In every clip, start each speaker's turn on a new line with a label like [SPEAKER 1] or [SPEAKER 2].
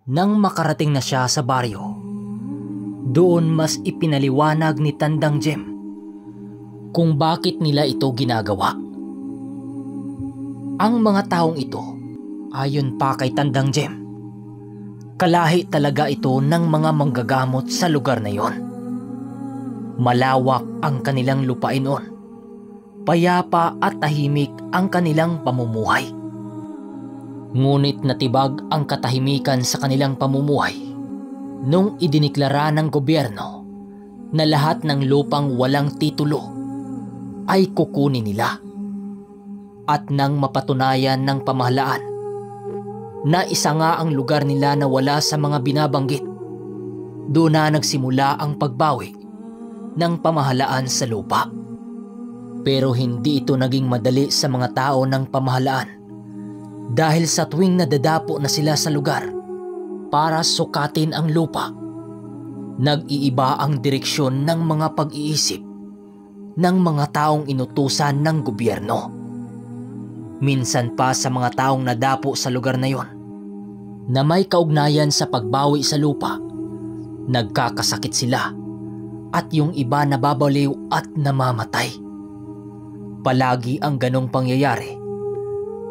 [SPEAKER 1] Nang makarating na siya sa baryo, doon mas ipinaliwanag ni Tandang Jem kung bakit nila ito ginagawa. Ang mga taong ito, ayon pa kay Tandang Jem, kalahi talaga ito ng mga manggagamot sa lugar na yon. Malawak ang kanilang lupain noon. Payapa at tahimik ang kanilang pamumuhay. Ngunit natibag ang katahimikan sa kanilang pamumuhay nung idiniklara ng gobyerno na lahat ng lupang walang titulo ay kukunin nila. At nang mapatunayan ng pamahalaan na isa nga ang lugar nila na wala sa mga binabanggit, doon na nagsimula ang pagbawi ng pamahalaan sa lupa. Pero hindi ito naging madali sa mga tao ng pamahalaan dahil sa tuwing nadadapo na sila sa lugar para sukatin ang lupa, nag-iiba ang direksyon ng mga pag-iisip ng mga taong inutusan ng gobyerno. Minsan pa sa mga taong nadapo sa lugar na yon na may kaugnayan sa pagbawi sa lupa, nagkakasakit sila at yung iba nababaliw at namamatay. Palagi ang ganong pangyayari,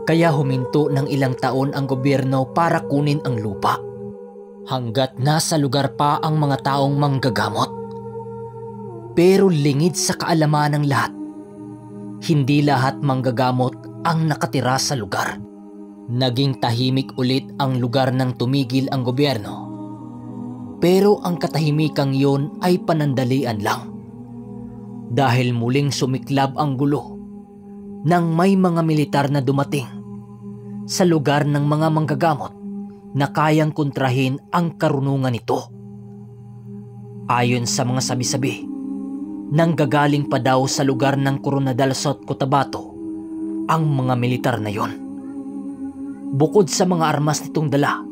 [SPEAKER 1] kaya huminto ng ilang taon ang gobyerno para kunin ang lupa hanggat nasa lugar pa ang mga taong manggagamot. Pero lingid sa kaalaman ng lahat, hindi lahat manggagamot ang nakatira sa lugar. Naging tahimik ulit ang lugar nang tumigil ang gobyerno. Pero ang katahimikang yon ay panandalian lang. Dahil muling sumiklab ang gulo nang may mga militar na dumating sa lugar ng mga manggagamot na kayang kontrahin ang karunungan nito. Ayon sa mga sabi-sabi, nanggagaling pa daw sa lugar ng Coronadal South Cotabato ang mga militar na yon. Bukod sa mga armas nitong dala,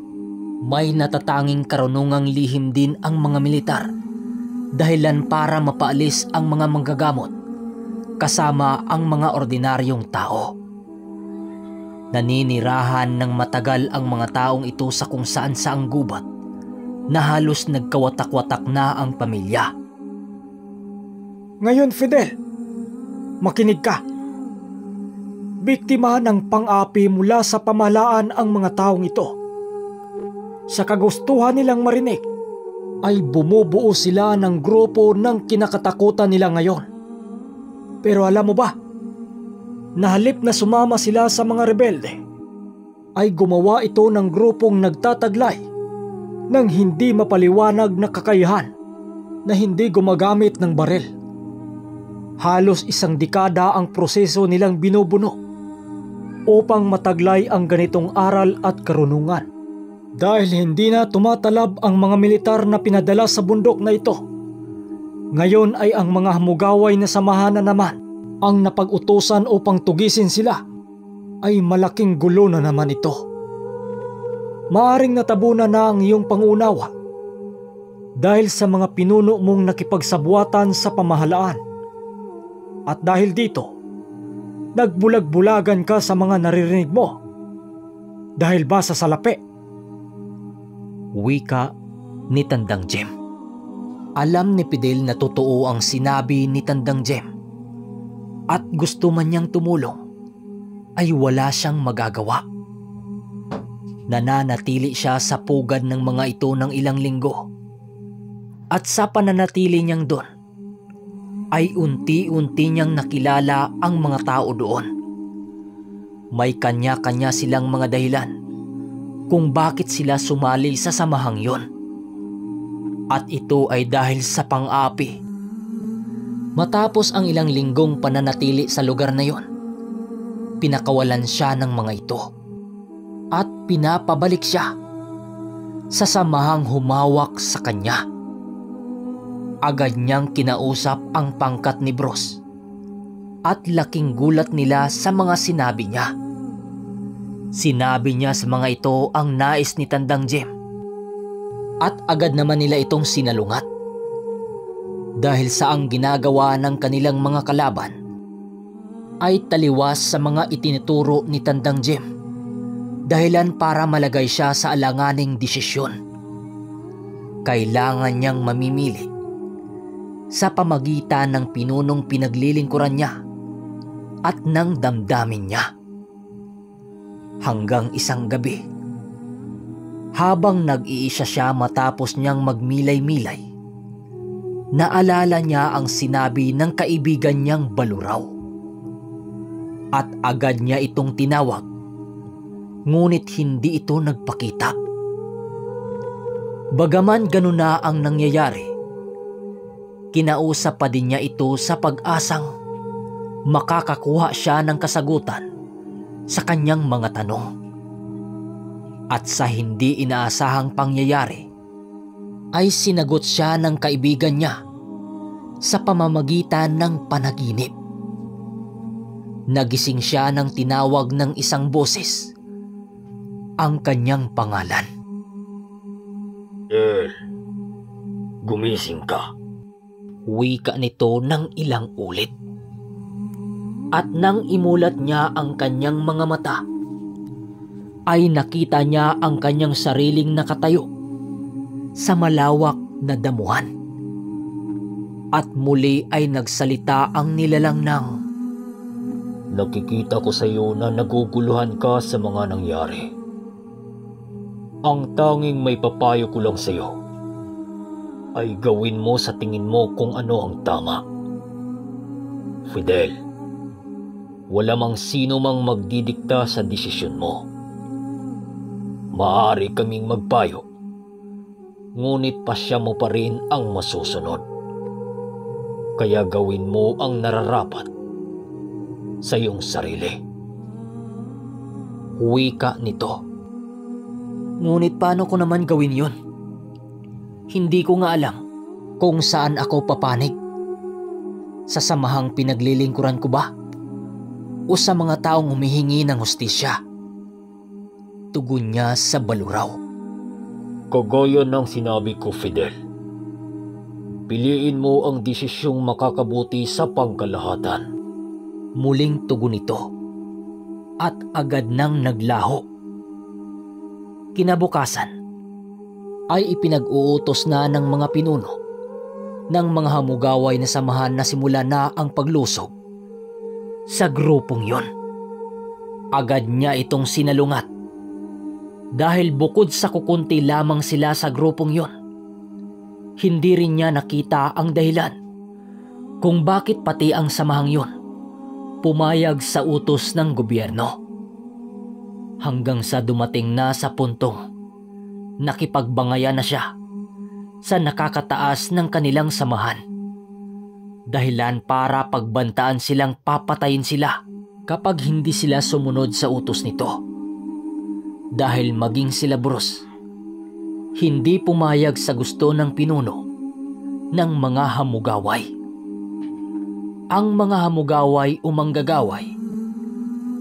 [SPEAKER 1] may natatanging karunungang lihim din ang mga militar, dahilan para mapaalis ang mga manggagamot kasama ang mga ordinaryong tao. Naninirahan ng matagal ang mga taong ito sa kung saan saang gubat na halos nagkawatak-watak na ang pamilya.
[SPEAKER 2] Ngayon, Fidel, makinig ka. Biktima ng pang-api mula sa pamahalaan ang mga taong ito. Sa kagustuhan nilang marinig, ay bumubuo sila ng grupo ng kinakatakutan nila ngayon. Pero alam mo ba, na halip na sumama sila sa mga rebelde, ay gumawa ito ng grupong nagtataglay ng hindi mapaliwanag na kakayahan na hindi gumagamit ng baril. Halos 1 dekada ang proseso nilang binubuno upang mataglay ang ganitong aral at karunungan. Dahil hindi na tumatalab ang mga militar na pinadala sa bundok na ito, ngayon ay ang mga hamugaway na samahan na naman ang napag-utusan upang tugisin sila, ay malaking gulo na naman ito. Maaring natabunan na ang iyong pangunawa dahil sa mga pinuno mong nakipagsabuatan sa pamahalaan. At dahil dito, nagbulag-bulagan ka sa mga naririnig mo dahil ba sa salapi.
[SPEAKER 1] Wika ni Tandang Jem. Alam ni Fidel na totoo ang sinabi ni Tandang Jem at gusto man niyang tumulong ay wala siyang magagawa. Nananatili siya sa pugad ng mga ito ng ilang linggo at sa pananatili niyang doon ay unti-unti niyang nakilala ang mga tao doon. May kanya-kanya silang mga dahilan kung bakit sila sumali sa samahang yon. At ito ay dahil sa pang-api. Matapos ang ilang linggong pananatili sa lugar na yon, pinakawalan siya ng mga ito at pinapabalik siya sa samahang humawak sa kanya. Agad niyang kinausap ang pangkat ni Bros at laking gulat nila sa mga sinabi niya. Sinabi niya sa mga ito ang nais ni Tandang Jem at agad naman nila itong sinalungat. Dahil sa ang ginagawa ng kanilang mga kalaban ay taliwas sa mga itinuturo ni Tandang Jem dahilan para malagay siya sa alanganing desisyon. Kailangan niyang mamimili sa pamagitan ng pinunong pinaglilingkuran niya at ng damdamin niya. Hanggang isang gabi, habang nag-iisa siya matapos niyang magmilay-milay, naalala niya ang sinabi ng kaibigan niyang Baluraw. At agad niya itong tinawag, ngunit hindi ito nagpakita. Bagaman ganun na ang nangyayari, kinausap pa din niya ito sa pag-asang makakakuha siya ng kasagutan sa kanyang mga tanong. At sa hindi inaasahang pangyayari, ay sinagot siya ng kaibigan niya sa pamamagitan ng panaginip. Nagising siya nang tinawag ng isang boses ang kanyang pangalan.
[SPEAKER 2] Gumising ka.
[SPEAKER 1] Wika nito ng ilang ulit. At nang imulat niya ang kanyang mga mata, ay nakita niya ang kanyang sariling nakatayo sa malawak na damuhan. At muli ay nagsalita ang nilalang ng,
[SPEAKER 2] Nakikita ko sa iyo na naguguluhan ka sa mga nangyari. Ang tanging may papayo ko lang sa iyo ay gawin mo sa tingin mo kung ano ang tama. Fidel, wala mang sino mang magdidikta sa desisyon mo. Maaari kaming magpayo, ngunit pasya mo pa rin ang masusunod. Kaya gawin mo ang nararapat sa iyong sarili.
[SPEAKER 1] Wika nito. Ngunit paano ko naman gawin yon? Hindi ko nga alam kung saan ako papanig. Sa samahang pinaglilingkuran ko ba? O sa mga taong humihingi ng hustisya? Tugon niya sa Baluraw.
[SPEAKER 2] Kagaya ng sinabi ko, Fidel, piliin mo ang desisyong makakabuti sa pangkalahatan.
[SPEAKER 1] Muling tugon nito at agad nang naglaho. Kinabukasan ay ipinag-uutos na ng mga pinuno ng mga hamugaway na samahan na simula na ang paglusob sa grupong yon. Agad niya itong sinalungat dahil bukod sa kukunti lamang sila sa grupong yon, hindi rin niya nakita ang dahilan kung bakit pati ang samahang yon pumayag sa utos ng gobyerno. Hanggang sa dumating na sa puntong nakipagbangayan na siya sa nakakataas ng kanilang samahan, dahilan para pagbantaan silang papatayin sila kapag hindi sila sumunod sa utos nito. Dahil maging sila Bruce, hindi pumayag sa gusto ng pinuno ng mga hamugaway. Ang mga hamugaway o manggagaway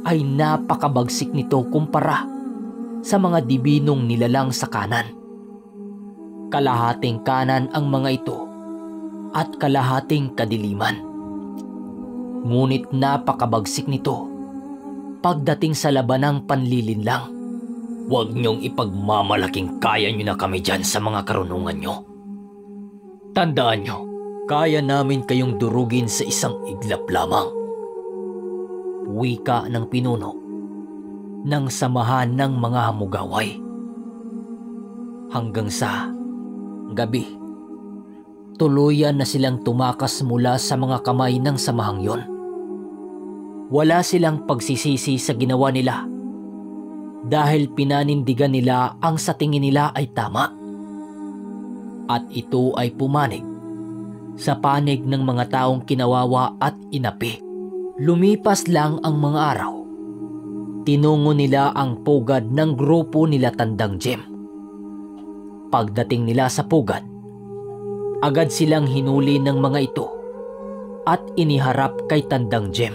[SPEAKER 1] ay napakabagsik nito kumpara sa mga dibinong nilalang sa kanan. Kalahating kanan ang mga ito at kalahating kadiliman. Ngunit napakabagsik nito pagdating sa labanang panlilinlang.
[SPEAKER 2] Huwag niyong ipagmamalaking kaya niyo na kami dyan sa mga karunungan niyo. Tandaan niyo, kaya namin kayong durugin sa isang iglap lamang.
[SPEAKER 1] Wika ng pinuno ng samahan ng mga hamugaway. Hanggang sa gabi, tuluyan na silang tumakas mula sa mga kamay ng samahang yon. Wala silang pagsisisi sa ginawa nila dahil pinanindigan nila ang sa tingin nila ay tama. At ito ay pumanig sa panig ng mga taong kinawawa at inapi. Lumipas lang ang mga araw. Tinungo nila ang pugad ng grupo nila Tandang Jem. Pagdating nila sa pugad, agad silang hinuli ng mga ito at iniharap kay Tandang Jem.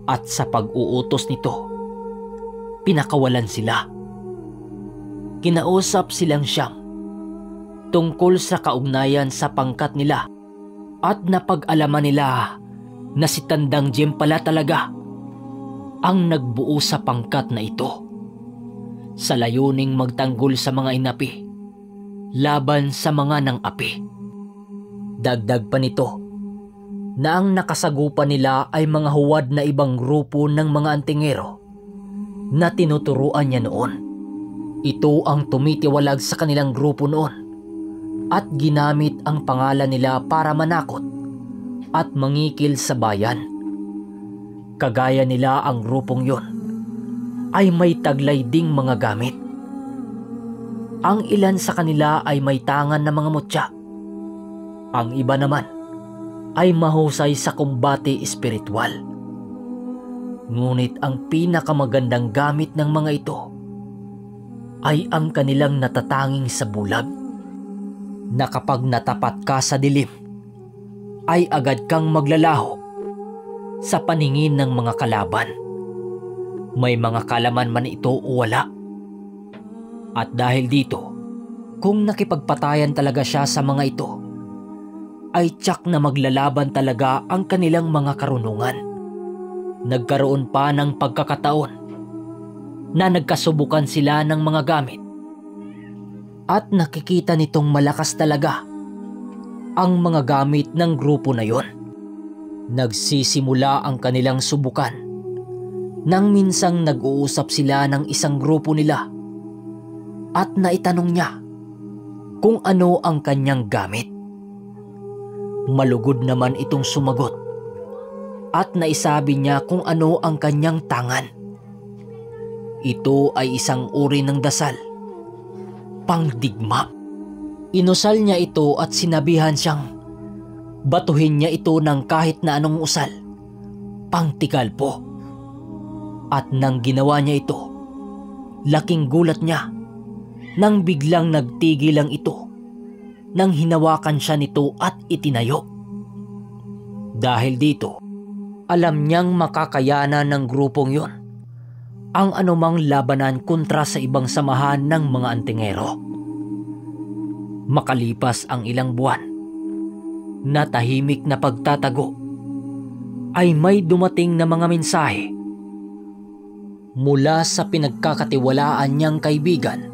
[SPEAKER 1] At sa pag-uutos nito, pinakawalan sila. Kinausap silang siyam tungkol sa kaugnayan sa pangkat nila at napag-alaman nila na si Tandang Jem pala talaga ang nagbuo sa pangkat na ito. sa layuning magtanggol sa mga inapi laban sa mga nang-api. Dagdag pa nito na ang nakasagupan nila ay mga huwad na ibang grupo ng mga antingero na tinuturuan niya noon. Ito ang tumitiwalag sa kanilang grupo noon at ginamit ang pangalan nila para manakot at mangikil sa bayan. Kagaya nila ang grupong yon ay may taglay ding mga gamit. Ang ilan sa kanila ay may tangan na mga mutya. Ang iba naman ay mahusay sa kumbate espiritual. Ngunit ang pinakamagandang gamit ng mga ito ay ang kanilang natatanging sa bulag, na kapag natapat ka sa dilim ay agad kang maglalaho sa paningin ng mga kalaban, may mga kalaman man ito o wala. At dahil dito, kung nakipagpatayan talaga siya sa mga ito, ay tiyak na maglalaban talaga ang kanilang mga karunungan. Nagkaroon pa ng pagkakataon na nagkasubukan sila ng mga gamit at nakikita nitong malakas talaga ang mga gamit ng grupo na yon. Nagsisimula ang kanilang subukan nang minsang nag-uusap sila ng isang grupo nila at naitanong niya kung ano ang kanyang gamit. Malugod naman itong sumagot at naisabi niya kung ano ang kanyang tangan. Ito ay isang uri ng dasal, pangdigma. Inusal niya ito at sinabihan siyang batuhin niya ito ng kahit na anong usal, pangtigal po. At nang ginawa niya ito, laking gulat niya nang biglang nagtigil lang ito nang hinawakan siya nito at itinayo. Dahil dito, alam niyang makakayanan ng grupong yon ang anumang labanan kontra sa ibang samahan ng mga antingero. Makalipas ang ilang buwan na tahimik na pagtatago, ay may dumating na mga mensahe mula sa pinagkakatiwalaan niyang kaibigan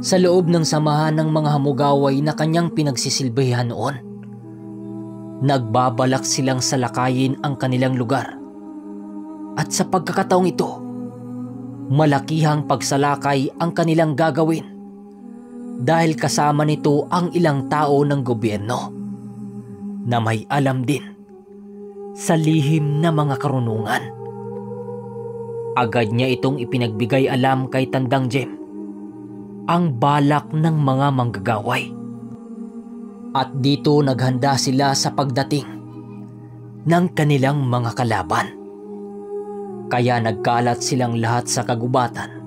[SPEAKER 1] sa loob ng samahan ng mga hamugaway na kanyang pinagsisilbihan noon. Nagbabalak silang salakayin ang kanilang lugar. At sa pagkakataong ito, malakihang pagsalakay ang kanilang gagawin dahil kasama nito ang ilang tao ng gobyerno na may alam din sa lihim na mga karunungan. Agad niya itong ipinagbigay alam kay Tandang Jem ang balak ng mga manggagaway. At dito naghanda sila sa pagdating ng kanilang mga kalaban. Kaya nagkalat silang lahat sa kagubatan,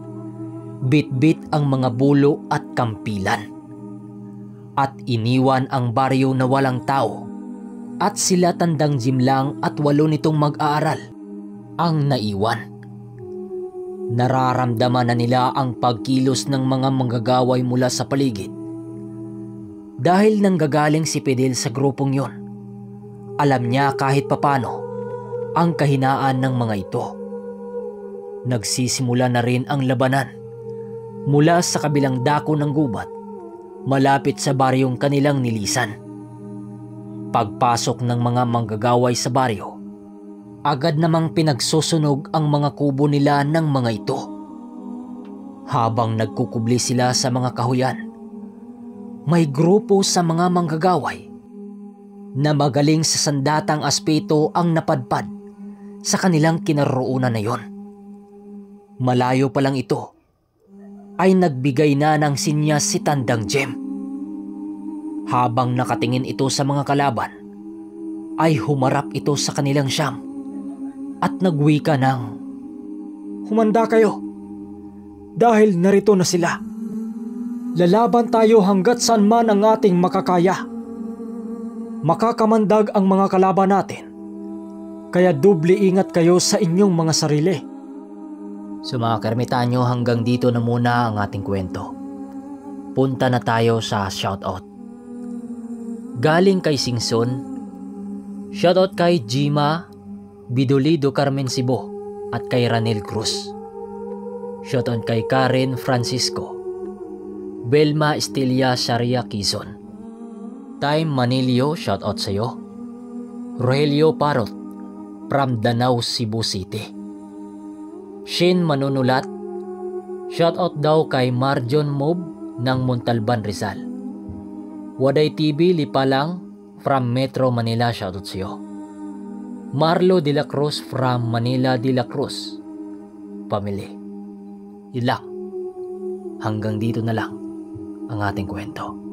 [SPEAKER 1] bit-bit ang mga bulo at kampilan, at iniwan ang baryo na walang tao, at sila Tandang Jim lang at 8 nitong mag-aaral ang naiwan. Nararamdaman na nila ang pagkilos ng mga manggagaway mula sa paligid. Dahil nanggagaling si Fidel sa grupong yon, alam niya kahit papano ang kahinaan ng mga ito. Nagsisimula na rin ang labanan mula sa kabilang dako ng gubat malapit sa baryong kanilang nilisan. Pagpasok ng mga manggagaway sa baryo, agad namang pinagsusunog ang mga kubo nila ng mga ito. Habang nagkukubli sila sa mga kahuyan, may grupo sa mga manggagaway na magaling sa sandatang aspeto ang napadpad sa kanilang kinaroroonan na yon. Malayo pa lang ito ay nagbigay na ng sinyas si Tandang Jem. Habang nakatingin ito sa mga kalaban, ay humarap ito sa kanilang siyam at nagwika ng,
[SPEAKER 2] "Humanda kayo, dahil narito na sila. Lalaban tayo hanggat saan man ang ating makakaya. Makakamandag ang mga kalaban natin, kaya doble ingat kayo sa inyong mga sarili."
[SPEAKER 1] So mga kaermitanyo, hanggang dito na muna ang ating kwento. Punta na tayo sa shoutout. Galing kay Singson, shoutout kay Jima Bidolido Carmen Sibo at kay Ranel Cruz. Shoutout kay Karen Francisco. Belma Estilia Sharia Quezon. Time Manilio, shoutout sa'yo. Rogelio Parot from Danau, Cebu City. Shin Manunulat, shoutout daw kay Marjon Mob ng Montalban, Rizal. Waday TV Lipalang from Metro Manila, shoutout sa'yo. Marlo de la Cruz from Manila de la Cruz. Pamili. Yun lang. Hanggang dito na lang ang ating kwento.